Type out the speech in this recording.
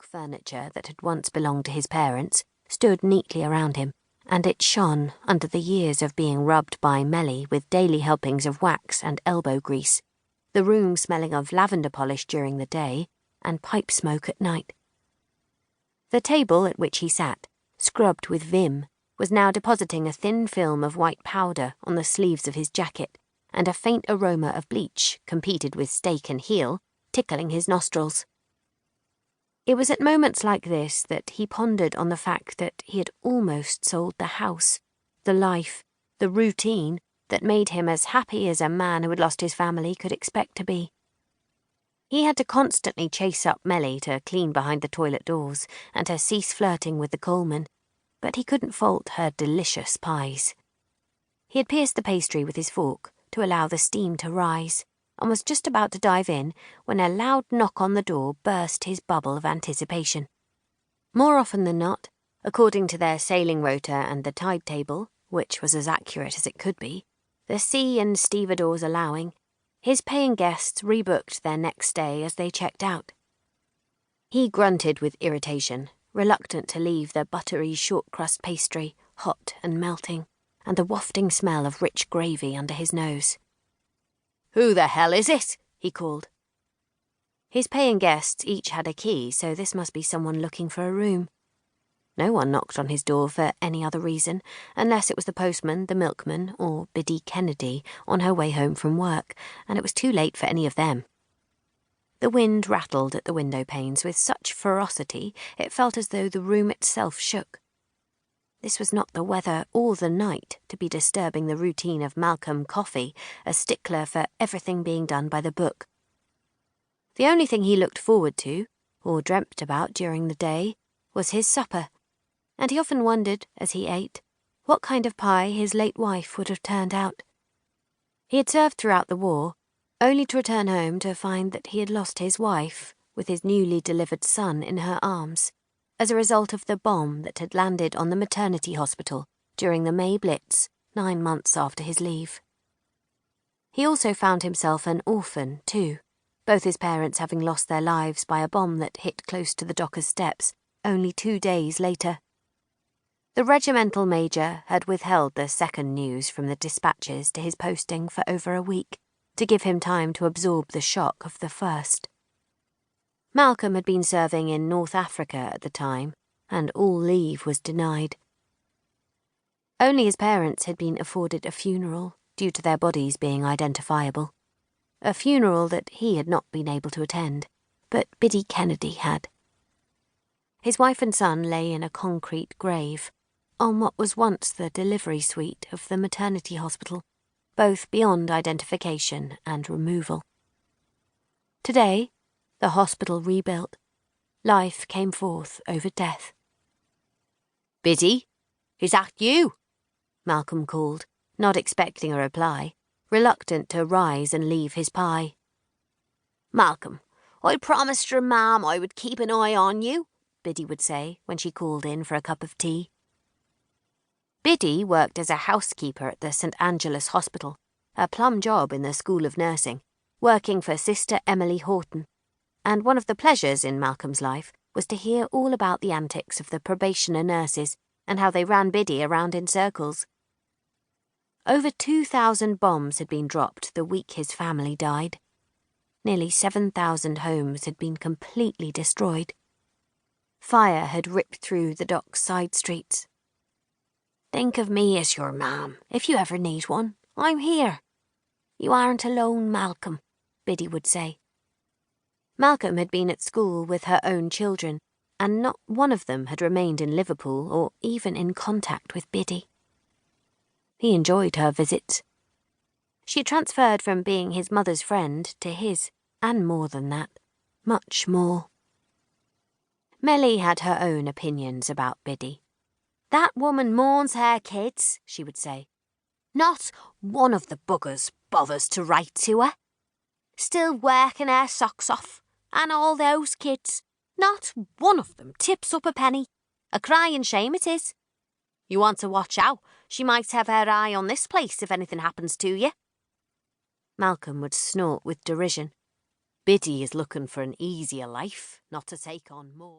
furniture that had once belonged to his parents stood neatly around him, and it shone under the years of being rubbed by Melly with daily helpings of wax and elbow grease, the room smelling of lavender polish during the day and pipe smoke at night. The table at which he sat, scrubbed with vim, was now depositing a thin film of white powder on the sleeves of his jacket, and a faint aroma of bleach competed with steak and heel, tickling his nostrils. It was at moments like this that he pondered on the fact that he had almost sold the house, the life, the routine that made him as happy as a man who had lost his family could expect to be. He had to constantly chase up Melly to clean behind the toilet doors and to cease flirting with the coalman, but he couldn't fault her delicious pies. He had pierced the pastry with his fork to allow the steam to rise, and was just about to dive in when a loud knock on the door burst his bubble of anticipation. More often than not, according to their sailing rota and the tide table, which was as accurate as it could be, the sea and stevedores allowing, his paying guests rebooked their next stay as they checked out. He grunted with irritation, reluctant to leave the buttery short-crust pastry, hot and melting, and the wafting smell of rich gravy under his nose. "Who the hell is it?" he called. His paying guests each had a key, so this must be someone looking for a room. No one knocked on his door for any other reason, unless it was the postman, the milkman, or Biddy Kennedy on her way home from work, and it was too late for any of them. The wind rattled at the window panes with such ferocity it felt as though the room itself shook. This was not the weather or the night to be disturbing the routine of Malcolm Coffey, a stickler for everything being done by the book. The only thing he looked forward to, or dreamt about during the day, was his supper, and he often wondered, as he ate, what kind of pie his late wife would have turned out. He had served throughout the war, only to return home to find that he had lost his wife, with his newly delivered son in her arms, as a result of the bomb that had landed on the maternity hospital during the May Blitz 9 months after his leave. He also found himself an orphan, too, both his parents having lost their lives by a bomb that hit close to the Dockers' steps only 2 days later. The regimental major had withheld the second news from the dispatches to his posting for over a week, to give him time to absorb the shock of the first. Malcolm had been serving in North Africa at the time, and all leave was denied. Only his parents had been afforded a funeral, due to their bodies being identifiable. A funeral that he had not been able to attend, but Biddy Kennedy had. His wife and son lay in a concrete grave, on what was once the delivery suite of the maternity hospital, both beyond identification and removal. Today, the hospital rebuilt, life came forth over death. "Biddy, is that you?" Malcolm called, not expecting a reply, reluctant to rise and leave his pie. "Malcolm, I promised your mam I would keep an eye on you," Biddy would say when she called in for a cup of tea. Biddy worked as a housekeeper at the St Angelus Hospital, a plum job in the School of Nursing, working for Sister Emily Horton, and one of the pleasures in Malcolm's life was to hear all about the antics of the probationer nurses and how they ran Biddy around in circles. Over 2,000 bombs had been dropped the week his family died. Nearly 7,000 homes had been completely destroyed. Fire had ripped through the dock's side streets. "Think of me as your mam, if you ever need one. I'm here. You aren't alone, Malcolm," Biddy would say. Malcolm had been at school with her own children, and not one of them had remained in Liverpool or even in contact with Biddy. He enjoyed her visits. She had transferred from being his mother's friend to his, and more than that, much more. Melly had her own opinions about Biddy. "That woman mourns her kids," she would say. "Not one of the buggers bothers to write to her. Still working her socks off, and all those kids. Not one of them tips up a penny. A crying shame it is. You want to watch out. She might have her eye on this place if anything happens to you." Malcolm would snort with derision. "Biddy is looking for an easier life, not to take on more."